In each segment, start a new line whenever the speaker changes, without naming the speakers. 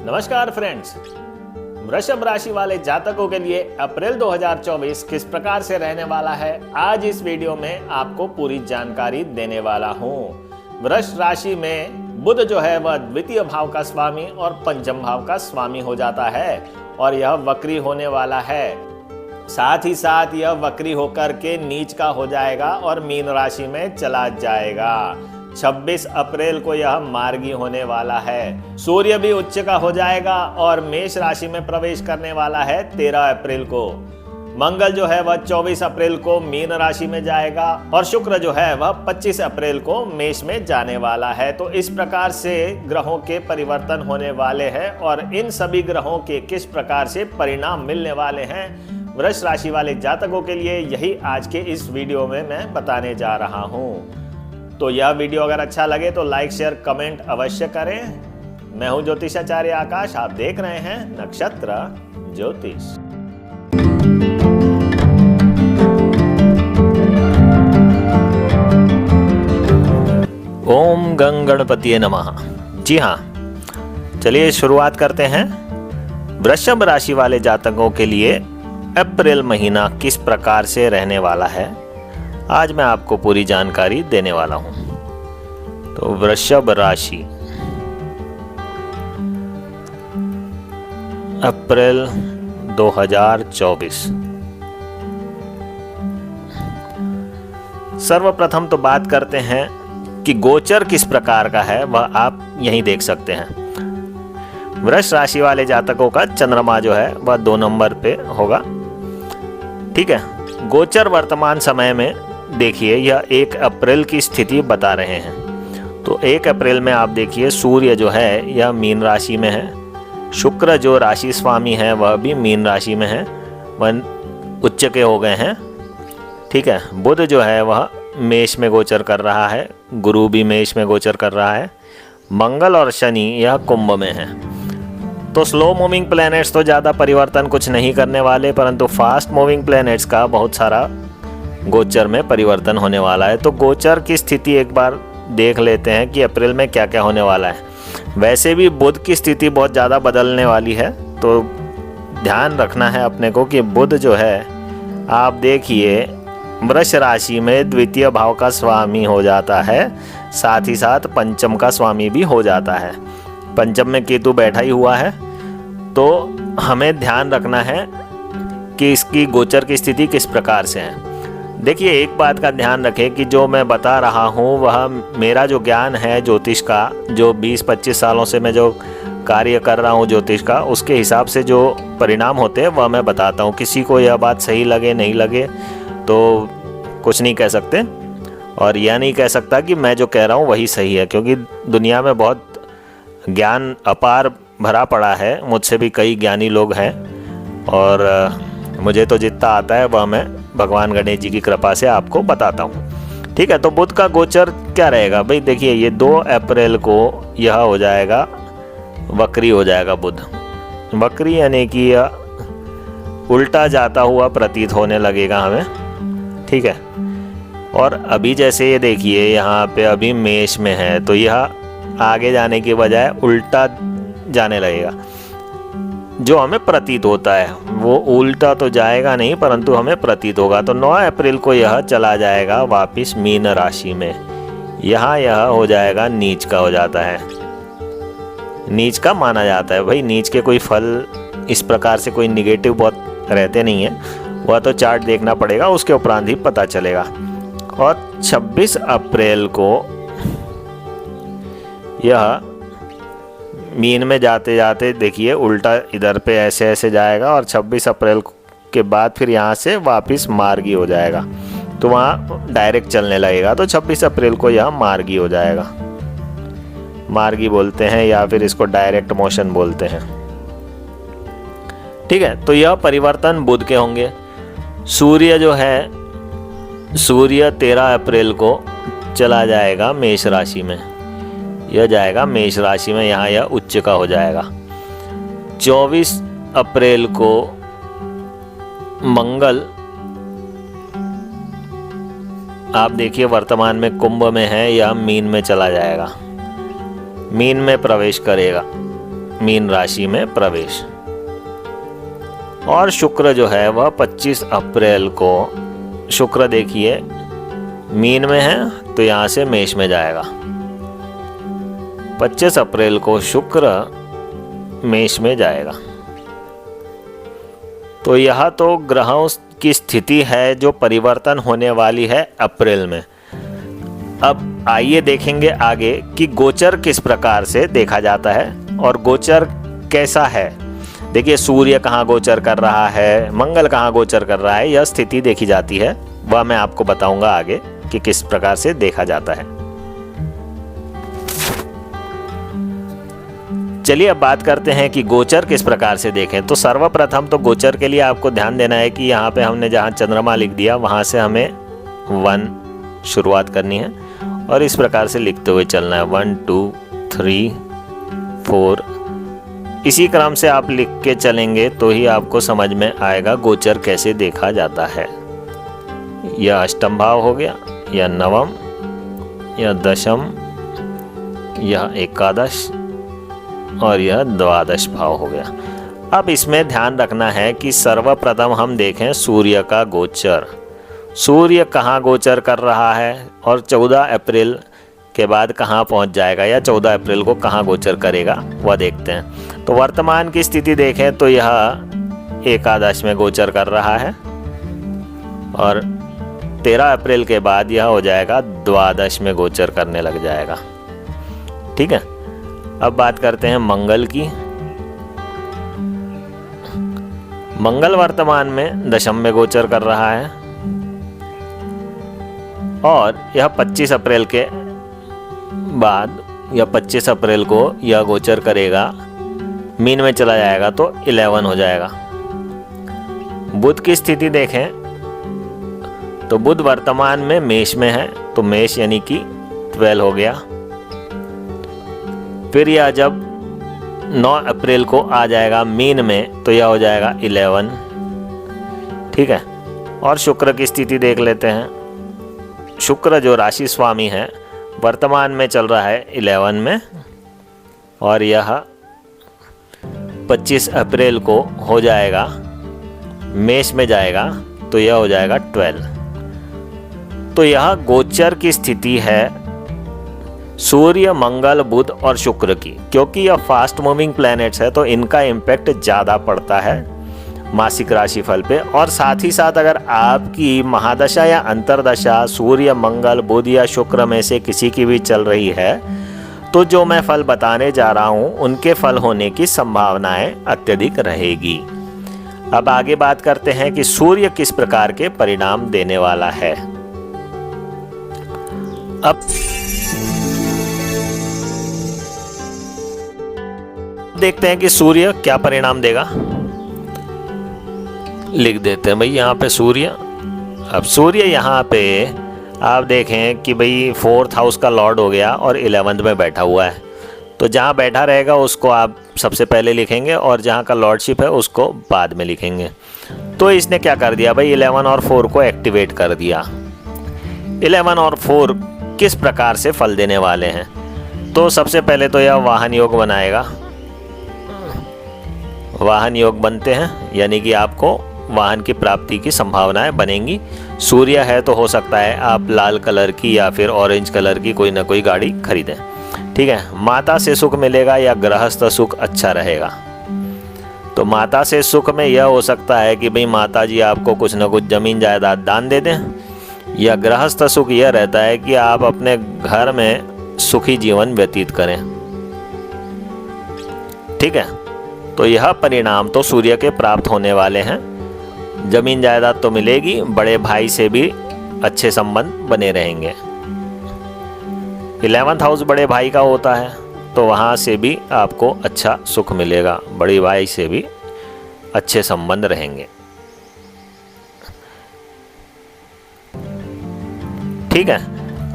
नमस्कार फ्रेंड्स, वृषभ राशि वाले जातकों के लिए अप्रैल 2024 किस प्रकार से रहने वाला है, आज इस वीडियो में आपको पूरी जानकारी देने वाला हूं। वृष राशि में बुध जो है वह द्वितीय भाव का स्वामी और पंचम भाव का स्वामी हो जाता है और यह वक्री होने वाला है। साथ ही साथ यह वक्री होकर के नीच का हो जाएगा और मीन राशि में चला जाएगा। 26 अप्रैल को यह मार्गी होने वाला है। सूर्य भी उच्च का हो जाएगा और मेष राशि में प्रवेश करने वाला है 13 अप्रैल को। मंगल जो है वह 24 अप्रैल को मीन राशि में जाएगा और शुक्र जो है वह 25 अप्रैल को मेष में जाने वाला है। तो इस प्रकार से ग्रहों के परिवर्तन होने वाले हैं और इन सभी ग्रहों के किस प्रकार से परिणाम मिलने वाले हैं वृष राशि वाले जातकों के लिए, यही आज के इस वीडियो में मैं बताने जा रहा हूँ। तो यह वीडियो अगर अच्छा लगे तो लाइक शेयर कमेंट अवश्य करें। मैं हूं ज्योतिषाचार्य आकाश, आप देख रहे हैं नक्षत्र ज्योतिष। ओम गंग गणपतिये नमः। जी हाँ, चलिए शुरुआत करते हैं। वृषभ राशि वाले जातकों के लिए अप्रैल महीना किस प्रकार से रहने वाला है, आज मैं आपको पूरी जानकारी देने वाला हूं। तो वृषभ राशि अप्रैल 2024। सर्वप्रथम तो बात करते हैं कि गोचर किस प्रकार का है, वह आप यहीं देख सकते हैं। वृष राशि वाले जातकों का चंद्रमा जो है वह 2 नंबर पे होगा। ठीक है, गोचर वर्तमान समय में देखिए यह 1 अप्रैल की स्थिति बता रहे हैं। तो 1 अप्रैल में आप देखिए सूर्य जो है यह मीन राशि में है। शुक्र जो राशि स्वामी है वह भी मीन राशि में है, वह उच्च के हो गए हैं। ठीक है, बुध जो है वह मेष में गोचर कर रहा है, गुरु भी मेष में गोचर कर रहा है। मंगल और शनि यह कुंभ में है। तो स्लो मूविंग प्लैनेट्स तो ज़्यादा परिवर्तन कुछ नहीं करने वाले, परंतु फास्ट मूविंग प्लैनेट्स का बहुत सारा गोचर में परिवर्तन होने वाला है। तो गोचर की स्थिति एक बार देख लेते हैं कि अप्रैल में क्या क्या होने वाला है। वैसे भी बुध की स्थिति बहुत ज़्यादा बदलने वाली है, तो ध्यान रखना है अपने को कि बुध जो है आप देखिए वृष राशि में द्वितीय भाव का स्वामी हो जाता है, साथ ही साथ पंचम का स्वामी भी हो जाता है। पंचम में केतु बैठा ही हुआ है, तो हमें ध्यान रखना है कि इसकी गोचर की स्थिति किस प्रकार से है। देखिए, एक बात का ध्यान रखें कि जो मैं बता रहा हूँ वह मेरा जो ज्ञान है ज्योतिष का, जो 20-25 सालों से मैं जो कार्य कर रहा हूँ ज्योतिष का, उसके हिसाब से जो परिणाम होते हैं वह मैं बताता हूँ। किसी को यह बात सही लगे नहीं लगे तो कुछ नहीं कह सकते, और यह नहीं कह सकता कि मैं जो कह रहा हूँ वही सही है, क्योंकि दुनिया में बहुत ज्ञान अपार भरा पड़ा है। मुझसे भी कई ज्ञानी लोग हैं और मुझे तो जितना आता है वह मैं भगवान गणेश जी की कृपा से आपको बताता हूँ। ठीक है, तो बुध का गोचर क्या रहेगा भाई। देखिए, ये 2 अप्रैल को यह हो जाएगा वक्री हो जाएगा बुध। वक्री यानी कि यह उल्टा जाता हुआ प्रतीत होने लगेगा हमें। ठीक है, और अभी जैसे ये देखिए यहाँ पे अभी मेष में है, तो यह आगे जाने की बजाय उल्टा जाने लगेगा। जो हमें प्रतीत होता है वो उल्टा तो जाएगा नहीं, परंतु हमें प्रतीत होगा। तो 9 अप्रैल को यह चला जाएगा वापस मीन राशि में। यहाँ यह हो जाएगा नीच का हो जाता है, नीच का माना जाता है। भाई नीच के कोई फल इस प्रकार से कोई निगेटिव बहुत रहते नहीं है, वह तो चार्ट देखना पड़ेगा, उसके उपरांत ही पता चलेगा। और 26 अप्रैल को यह मीन में जाते जाते देखिए उल्टा इधर पे ऐसे ऐसे जाएगा और 26 अप्रैल के बाद फिर यहाँ से वापस मार्गी हो जाएगा, तो वहाँ डायरेक्ट चलने लगेगा। तो 26 अप्रैल को यह मार्गी हो जाएगा। मार्गी बोलते हैं या फिर इसको डायरेक्ट मोशन बोलते हैं। ठीक है, तो यह परिवर्तन बुध के होंगे। सूर्य जो है, सूर्य 13 अप्रैल को चला जाएगा मेष राशि में। यह जाएगा मेष राशि में, यहाँ यह उच्च का हो जाएगा। 24 अप्रैल को मंगल आप देखिए वर्तमान में कुंभ में है या मीन में चला जाएगा, मीन में प्रवेश करेगा। मीन राशि में प्रवेश। और शुक्र जो है वह 25 अप्रैल को, शुक्र देखिए मीन में है तो यहाँ से मेष में जाएगा। 25 अप्रैल को शुक्र मेष में जाएगा। तो यह तो ग्रहों की स्थिति है जो परिवर्तन होने वाली है अप्रैल में। अब आइए देखेंगे आगे कि गोचर किस प्रकार से देखा जाता है और गोचर कैसा है। देखिए सूर्य कहाँ गोचर कर रहा है, मंगल कहाँ गोचर कर रहा है, यह स्थिति देखी जाती है। वह मैं आपको बताऊंगा आगे कि किस प्रकार से देखा जाता है। चलिए अब बात करते हैं कि गोचर किस प्रकार से देखें। तो सर्वप्रथम तो गोचर के लिए आपको ध्यान देना है कि यहाँ पे हमने जहाँ चंद्रमा लिख दिया वहाँ से हमें 1 शुरुआत करनी है और इस प्रकार से लिखते हुए चलना है 1 2 3 4। इसी क्रम से आप लिख के चलेंगे तो ही आपको समझ में आएगा गोचर कैसे देखा जाता है। यह अष्टम भाव हो गया, यह नवम, यह दशम, यह एकादश और यह द्वादश भाव हो गया। अब इसमें ध्यान रखना है कि सर्वप्रथम हम देखें सूर्य का गोचर। सूर्य कहाँ गोचर कर रहा है और 14 अप्रैल के बाद कहाँ पहुँच जाएगा या 14 अप्रैल को कहाँ गोचर करेगा वह देखते हैं। तो वर्तमान की स्थिति देखें तो यह एकादश में गोचर कर रहा है और 13 अप्रैल के बाद यह हो जाएगा द्वादश में गोचर करने लग जाएगा। ठीक है, अब बात करते हैं मंगल की। मंगल वर्तमान में दशम में गोचर कर रहा है और यह 25 अप्रैल के बाद या 25 अप्रैल को यह गोचर करेगा, मीन में चला जाएगा तो 11 हो जाएगा। बुध की स्थिति देखें तो बुध वर्तमान में मेष में है तो मेष यानी कि 12 हो गया। फिर यह जब 9 अप्रैल को आ जाएगा मीन में तो यह हो जाएगा 11। ठीक है, और शुक्र की स्थिति देख लेते हैं। शुक्र जो राशि स्वामी है वर्तमान में चल रहा है 11 में और यह 25 अप्रैल को हो जाएगा मेष में जाएगा तो यह हो जाएगा 12। तो यह गोचर की स्थिति है सूर्य, मंगल, बुध और शुक्र की। क्योंकि यह फास्ट मूविंग प्लैनेट्स है तो इनका इम्पैक्ट ज़्यादा पड़ता है मासिक राशिफल पे। और साथ ही साथ अगर आपकी महादशा या अंतरदशा सूर्य, मंगल, बुध या शुक्र में से किसी की भी चल रही है तो जो मैं फल बताने जा रहा हूँ उनके फल होने की संभावनाएं अत्यधिक रहेगी। अब आगे बात करते हैं कि सूर्य किस प्रकार के परिणाम देने वाला है। अब देखते हैं कि सूर्य क्या परिणाम देगा। लिख देते हैं भाई यहाँ पे सूर्य। अब सूर्य यहाँ पे आप देखें कि भाई 4th हाउस का लॉर्ड हो गया और 11th में बैठा हुआ है। तो जहाँ बैठा रहेगा उसको आप सबसे पहले लिखेंगे और जहाँ का लॉर्डशिप है उसको बाद में लिखेंगे। तो इसने क्या कर दिया भाई 11 और 4 को एक्टिवेट कर दिया। 11 और 4 किस प्रकार से फल देने वाले हैं। तो सबसे पहले तो यह वाहन योग बनाएगा। वाहन योग बनते हैं यानी कि आपको वाहन की प्राप्ति की संभावनाएं बनेंगी। सूर्य है तो हो सकता है आप लाल कलर की या फिर ऑरेंज कलर की कोई ना कोई गाड़ी खरीदें। ठीक है, माता से सुख मिलेगा या गृहस्थ सुख अच्छा रहेगा। तो माता से सुख में यह हो सकता है कि भाई माता जी आपको कुछ ना कुछ जमीन जायदाद दान दे दें, या गृहस्थ सुख यह रहता है कि आप अपने घर में सुखी जीवन व्यतीत करें। ठीक है, तो यह परिणाम तो सूर्य के प्राप्त होने वाले हैं। जमीन जायदाद तो मिलेगी, बड़े भाई से भी अच्छे संबंध बने रहेंगे। 11th हाउस बड़े भाई का होता है तो वहाँ से भी आपको अच्छा सुख मिलेगा, बड़े भाई से भी अच्छे संबंध रहेंगे। ठीक है,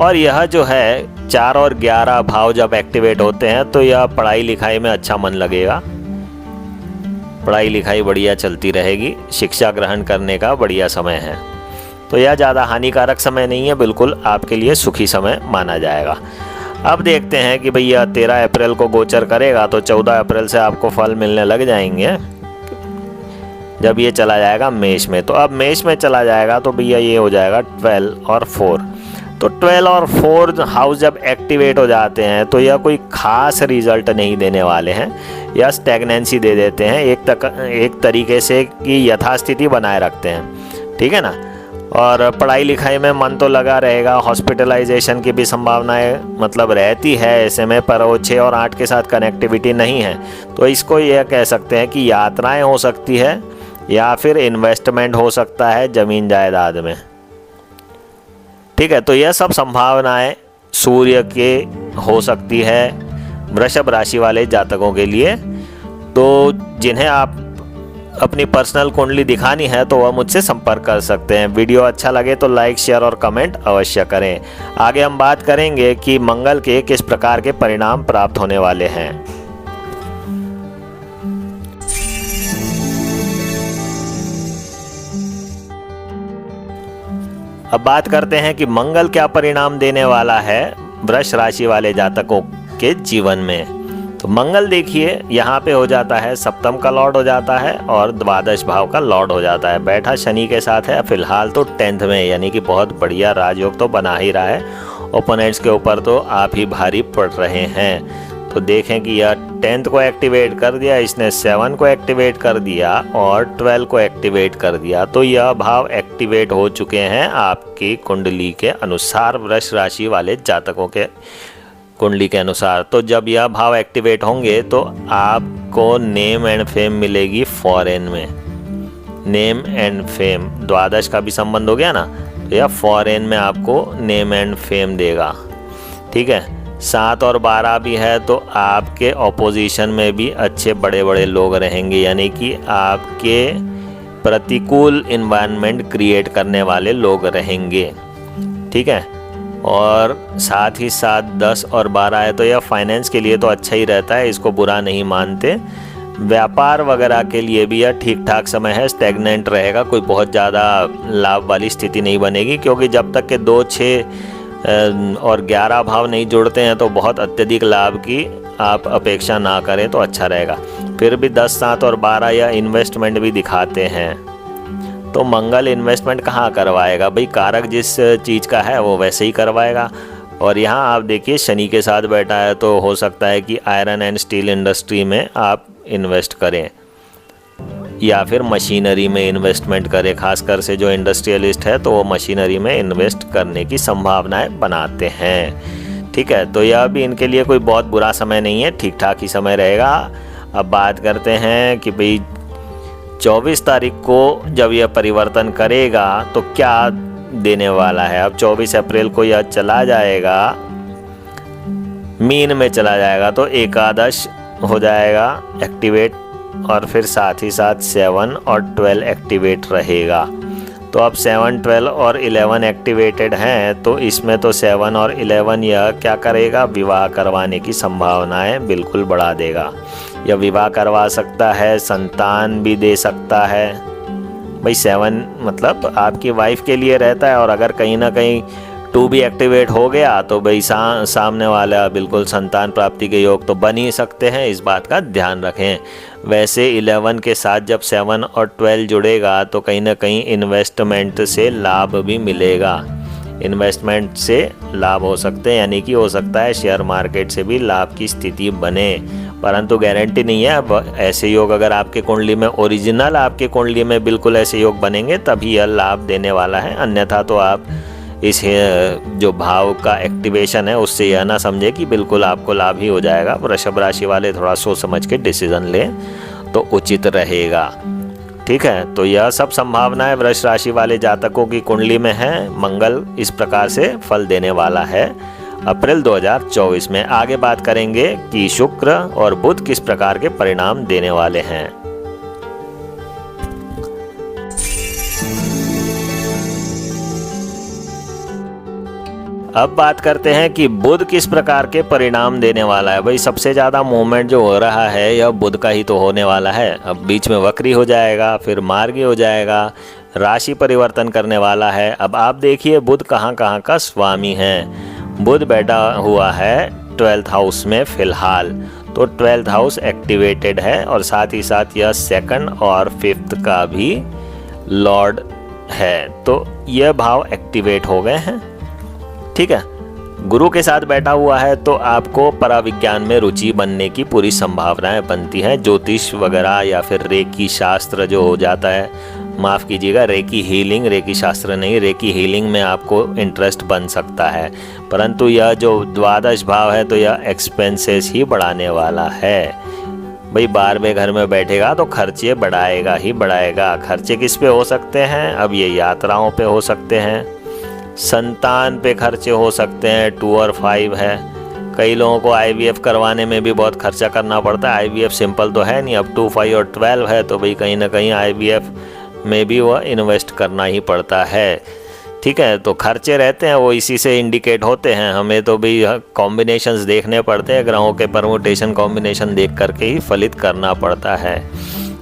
और यह जो है 4 और 11 भाव जब एक्टिवेट होते हैं तो यह पढ़ाई लिखाई में अच्छा मन लगेगा, पढ़ाई लिखाई बढ़िया चलती रहेगी, शिक्षा ग्रहण करने का बढ़िया समय है। तो यह ज़्यादा हानिकारक समय नहीं है, बिल्कुल आपके लिए सुखी समय माना जाएगा। अब देखते हैं कि भैया 13 अप्रैल को गोचर करेगा तो 14 अप्रैल से आपको फल मिलने लग जाएंगे जब ये चला जाएगा मेष में। तो अब मेष में चला जाएगा तो भैया ये हो जाएगा 12 और 4। तो 12 और 4 हाउस जब एक्टिवेट हो जाते हैं तो यह कोई खास रिजल्ट नहीं देने वाले हैं, या स्टैग्नेंसी दे देते हैं एक तरीके से कि यथास्थिति बनाए रखते हैं, ठीक है ना। और पढ़ाई लिखाई में मन तो लगा रहेगा, हॉस्पिटलाइजेशन की भी संभावनाएं मतलब रहती है ऐसे में, पर वो 6 और 8 के साथ कनेक्टिविटी नहीं है। तो इसको यह कह सकते हैं कि यात्राएं हो सकती है या फिर इन्वेस्टमेंट हो सकता है ज़मीन जायदाद में, ठीक है। तो यह सब संभावनाएं सूर्य के हो सकती है वृषभ राशि वाले जातकों के लिए। तो जिन्हें आप अपनी पर्सनल कुंडली दिखानी है तो वह मुझसे संपर्क कर सकते हैं। वीडियो अच्छा लगे तो लाइक, शेयर और कमेंट अवश्य करें। आगे हम बात करेंगे कि मंगल के किस प्रकार के परिणाम प्राप्त होने वाले हैं। अब बात करते हैं कि मंगल क्या परिणाम देने वाला है वृष राशि वाले जातकों के जीवन में। तो मंगल देखिए यहाँ पे हो जाता है सप्तम का लॉर्ड हो जाता है और द्वादश भाव का लॉर्ड हो जाता है। बैठा शनि के साथ है फिलहाल तो 10th में, यानी कि बहुत बढ़िया राजयोग तो बना ही रहा है। ओपोनेंट्स के ऊपर तो आप ही भारी पड़ रहे हैं। तो देखें कि यह 10th को एक्टिवेट कर दिया, इसने 7 को एक्टिवेट कर दिया और 12 को एक्टिवेट कर दिया। तो यह भाव एक्टिवेट हो चुके हैं आपकी कुंडली के अनुसार, वृष राशि वाले जातकों के कुंडली के अनुसार। तो जब यह भाव एक्टिवेट होंगे तो आपको नेम एंड फेम मिलेगी फॉरेन में। नेम एंड फेम, द्वादश का भी संबंध हो गया ना, तो यह फॉरेन में आपको नेम एंड फेम देगा, ठीक है। 7 और 12 भी है तो आपके ऑपोजिशन में भी अच्छे बड़े बड़े लोग रहेंगे, यानी कि आपके प्रतिकूल इन्वायरमेंट क्रिएट करने वाले लोग रहेंगे, ठीक है। और साथ ही साथ 10 और 12 है तो यह फाइनेंस के लिए तो अच्छा ही रहता है, इसको बुरा नहीं मानते। व्यापार वगैरह के लिए भी यह ठीक ठाक समय है, स्टैग्नेंट रहेगा, कोई बहुत ज़्यादा लाभ वाली स्थिति नहीं बनेगी, क्योंकि जब तक के 2, 6 और 11 भाव नहीं जुड़ते हैं तो बहुत अत्यधिक लाभ की आप अपेक्षा ना करें तो अच्छा रहेगा। फिर भी 10, 7 और 12 यह इन्वेस्टमेंट भी दिखाते हैं। तो मंगल इन्वेस्टमेंट कहाँ करवाएगा भाई, कारक जिस चीज़ का है वो वैसे ही करवाएगा। और यहाँ आप देखिए शनि के साथ बैठा है तो हो सकता है कि आयरन एंड स्टील इंडस्ट्री में आप इन्वेस्ट करें या फिर मशीनरी में इन्वेस्टमेंट करें। खासकर से जो इंडस्ट्रियलिस्ट है तो वो मशीनरी में इन्वेस्ट करने की संभावनाएं बनाते हैं, ठीक है। तो यह भी इनके लिए कोई बहुत बुरा समय नहीं है, ठीक ठाक ही समय रहेगा। अब बात करते हैं कि भाई 24 तारीख को जब यह परिवर्तन करेगा तो क्या देने वाला है। अब 24 अप्रैल को यह चला जाएगा मीन में, चला जाएगा तो एकादश हो जाएगा एक्टिवेट, और फिर साथ ही साथ 7 और 12 एक्टिवेट रहेगा। तो अब 7, 12 और 11 एक्टिवेटेड हैं, तो इसमें तो 7 और 11 यह क्या करेगा, विवाह करवाने की संभावनाएं बिल्कुल बढ़ा देगा। यह विवाह करवा सकता है, संतान भी दे सकता है। भाई 7 मतलब आपकी वाइफ के लिए रहता है, और अगर कहीं ना कहीं 2 भी एक्टिवेट हो गया तो भाई सामने वाला बिल्कुल संतान प्राप्ति के योग तो बन ही सकते हैं, इस बात का ध्यान रखें। वैसे 11 के साथ जब 7 और 12 जुड़ेगा तो कहीं ना कहीं इन्वेस्टमेंट से लाभ भी मिलेगा, इन्वेस्टमेंट से लाभ हो सकते हैं, यानी कि हो सकता है शेयर मार्केट से भी लाभ की स्थिति बने, परंतु गारंटी नहीं है। अब ऐसे योग अगर आपके कुंडली में, ओरिजिनल आपके कुंडली में बिल्कुल ऐसे योग बनेंगे तभी यह लाभ देने वाला है, अन्यथा तो आप इस जो भाव का एक्टिवेशन है उससे यह ना समझे कि बिल्कुल आपको लाभ ही हो जाएगा। वृषभ राशि वाले थोड़ा सोच समझ के डिसीजन लें तो उचित रहेगा, ठीक है। तो यह सब संभावनाएं वृष राशि वाले जातकों की कुंडली में है। मंगल इस प्रकार से फल देने वाला है अप्रैल 2024 में। आगे बात करेंगे कि शुक्र और बुध किस प्रकार के परिणाम देने वाले हैं। अब बात करते हैं कि बुध किस प्रकार के परिणाम देने वाला है। भाई सबसे ज़्यादा मूवमेंट जो हो रहा है यह बुध का ही तो होने वाला है। अब बीच में वक्री हो जाएगा, फिर मार्गी हो जाएगा, राशि परिवर्तन करने वाला है। अब आप देखिए बुध कहाँ कहाँ का स्वामी है। बुध बैठा हुआ है 12th हाउस में फिलहाल, तो 12th हाउस एक्टिवेटेड है और साथ ही साथ यह 2nd और 5th का भी लॉर्ड है, तो यह भाव एक्टिवेट हो गए हैं। ठीक है, गुरु के साथ बैठा हुआ है तो आपको पराविज्ञान में रुचि बनने की पूरी संभावनाएं बनती हैं। ज्योतिष वगैरह या फिर रेकी शास्त्र जो हो जाता है, माफ़ कीजिएगा, रेकी हीलिंग, रेकी शास्त्र नहीं, रेकी हीलिंग में आपको इंटरेस्ट बन सकता है। परंतु यह जो द्वादश भाव है तो यह एक्सपेंसेस ही बढ़ाने वाला है। भाई 12वें घर में बैठेगा तो खर्चे बढ़ाएगा ही बढ़ाएगा। खर्चे किस पे हो सकते हैं? अब ये यात्राओं पे हो सकते हैं, संतान पे खर्चे हो सकते हैं, 2 और 5 है। कई लोगों को IVF करवाने में भी बहुत खर्चा करना पड़ता है। IVF सिंपल तो है नहीं, अब 2, 5 और 12 है तो भाई कहीं ना कहीं IVF में भी वह इन्वेस्ट करना ही पड़ता है। ठीक है, तो खर्चे रहते हैं, वो इसी से इंडिकेट होते हैं। हमें तो भाई कॉम्बिनेशंस देखने पड़ते हैं, ग्रहों के परमुटेशन कॉम्बिनेशन देख करके ही फलित करना पड़ता है।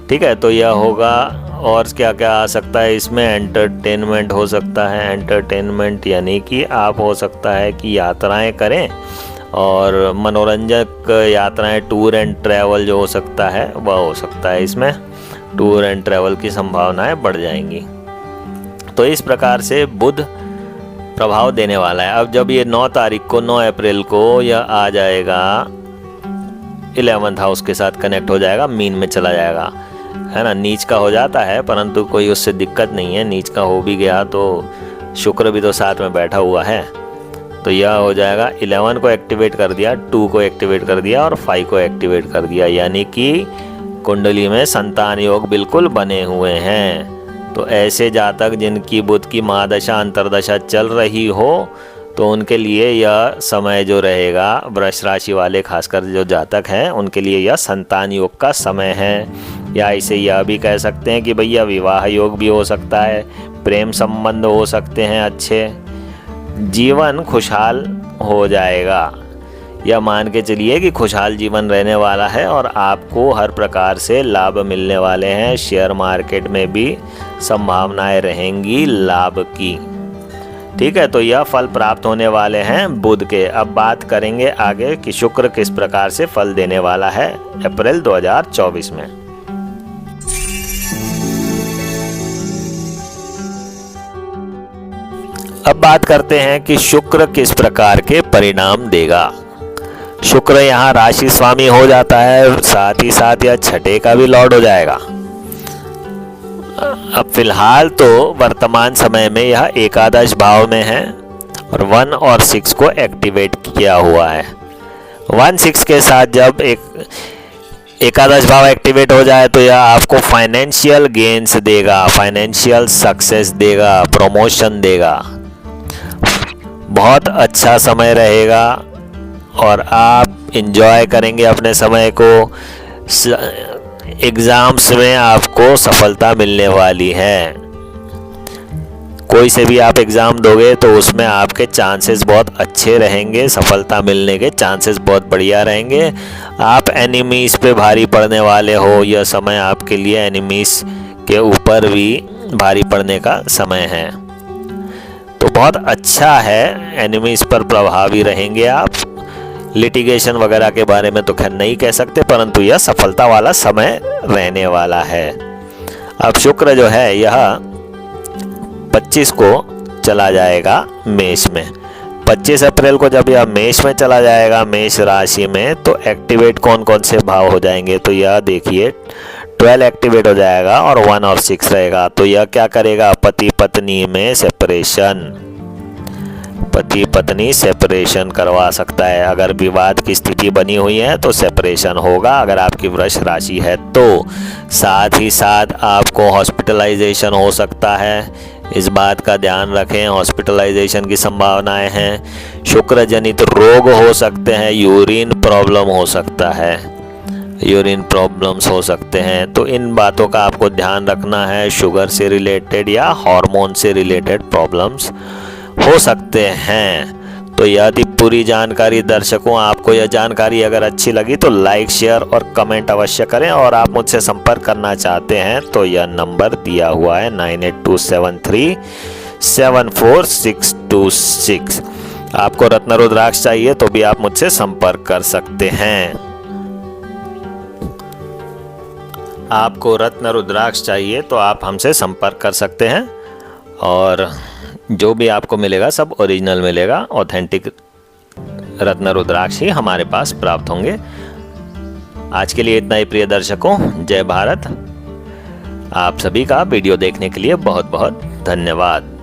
ठीक है, तो यह होगा। और क्या क्या आ सकता है इसमें? एंटरटेनमेंट हो सकता है। एंटरटेनमेंट यानी कि आप हो सकता है कि यात्राएं करें और मनोरंजक यात्राएं, टूर एंड ट्रैवल जो हो सकता है वह हो सकता है। इसमें टूर एंड ट्रैवल की संभावनाएं बढ़ जाएंगी। तो इस प्रकार से बुध प्रभाव देने वाला है। अब जब ये 9 तारीख को, 9 अप्रैल को यह आ जाएगा 11th हाउस के साथ कनेक्ट हो जाएगा, मीन में चला जाएगा, है ना। नीच का हो जाता है परंतु कोई उससे दिक्कत नहीं है। नीच का हो भी गया तो शुक्र भी तो साथ में बैठा हुआ है, तो यह हो जाएगा। 11 को एक्टिवेट कर दिया, 2 को एक्टिवेट कर दिया और 5 को एक्टिवेट कर दिया, यानी कि कुंडली में संतान योग बिल्कुल बने हुए हैं। तो ऐसे जातक जिनकी बुध की महादशा अंतरदशा चल रही हो तो उनके लिए यह समय जो रहेगा, वृष राशि वाले खासकर जो जातक हैं उनके लिए यह संतान योग का समय है। या इसे यह भी कह सकते हैं कि भैया विवाह योग भी हो सकता है, प्रेम संबंध हो सकते हैं अच्छे, जीवन खुशहाल हो जाएगा। यह मान के चलिए कि खुशहाल जीवन रहने वाला है और आपको हर प्रकार से लाभ मिलने वाले हैं। शेयर मार्केट में भी संभावनाएं रहेंगी लाभ की। ठीक है, तो यह फल प्राप्त होने वाले हैं बुध के। अब बात करेंगे आगे कि शुक्र किस प्रकार से फल देने वाला है अप्रैल 2024 में। अब बात करते हैं कि शुक्र किस प्रकार के परिणाम देगा। शुक्र यहाँ राशि स्वामी हो जाता है, साथ ही साथ यह 6ठे का भी लॉर्ड हो जाएगा। अब फिलहाल तो वर्तमान समय में यह एकादश भाव में है और 1 और 6 को एक्टिवेट किया हुआ है। 1, 6 के साथ जब एक एकादश भाव एक्टिवेट हो जाए तो यह आपको फाइनेंशियल गेन्स देगा, फाइनेंशियल सक्सेस देगा, प्रमोशन देगा। बहुत अच्छा समय रहेगा और आप इंजॉय करेंगे अपने समय को। एग्ज़ाम्स में आपको सफलता मिलने वाली है। कोई से भी आप एग्ज़ाम दोगे तो उसमें आपके चांसेस बहुत अच्छे रहेंगे, सफलता मिलने के चांसेस बहुत बढ़िया रहेंगे। आप एनिमीज़ पे भारी पड़ने वाले हो, यह समय आपके लिए एनिमीज़ के ऊपर भी भारी पड़ने का समय है, तो बहुत अच्छा है। एनिमीज़ पर प्रभावी रहेंगे आप। लिटिगेशन वगैरह के बारे में तो खैर नहीं कह सकते, परंतु यह सफलता वाला समय रहने वाला है। अब शुक्र जो है यह 25 को चला जाएगा मेष में। 25 अप्रैल को जब यह मेष में चला जाएगा, मेष राशि में, तो एक्टिवेट कौन कौन से भाव हो जाएंगे? तो यह देखिए 12 एक्टिवेट हो जाएगा और 1 और 6 रहेगा। तो यह क्या करेगा? पति पत्नी में सेपरेशन, पति पत्नी सेपरेशन करवा सकता है। अगर विवाद की स्थिति बनी हुई है तो सेपरेशन होगा, अगर आपकी वृष राशि है तो। साथ ही साथ आपको हॉस्पिटलाइजेशन हो सकता है, इस बात का ध्यान रखें। हॉस्पिटलाइजेशन की संभावनाएं हैं। शुक्र जनित रोग हो सकते हैं, यूरिन प्रॉब्लम हो सकता है, यूरिन प्रॉब्लम्स हो सकते हैं, तो इन बातों का आपको ध्यान रखना है। शुगर से रिलेटेड या हार्मोन से रिलेटेड प्रॉब्लम्स हो सकते हैं। तो यदि पूरी जानकारी दर्शकों, आपको यह जानकारी अगर अच्छी लगी तो लाइक, शेयर और कमेंट अवश्य करें। और आप मुझसे संपर्क करना चाहते हैं तो यह नंबर दिया हुआ है 9827374626। आपको रत्न रुद्राक्ष चाहिए तो भी आप मुझसे संपर्क कर सकते हैं। आपको रत्न रुद्राक्ष चाहिए तो आप हमसे संपर्क कर सकते हैं और जो भी आपको मिलेगा सब ओरिजिनल मिलेगा। ऑथेंटिक रत्न रुद्राक्ष ही हमारे पास प्राप्त होंगे। आज के लिए इतना ही प्रिय दर्शकों। जय भारत। आप सभी का वीडियो देखने के लिए बहुत बहुत धन्यवाद।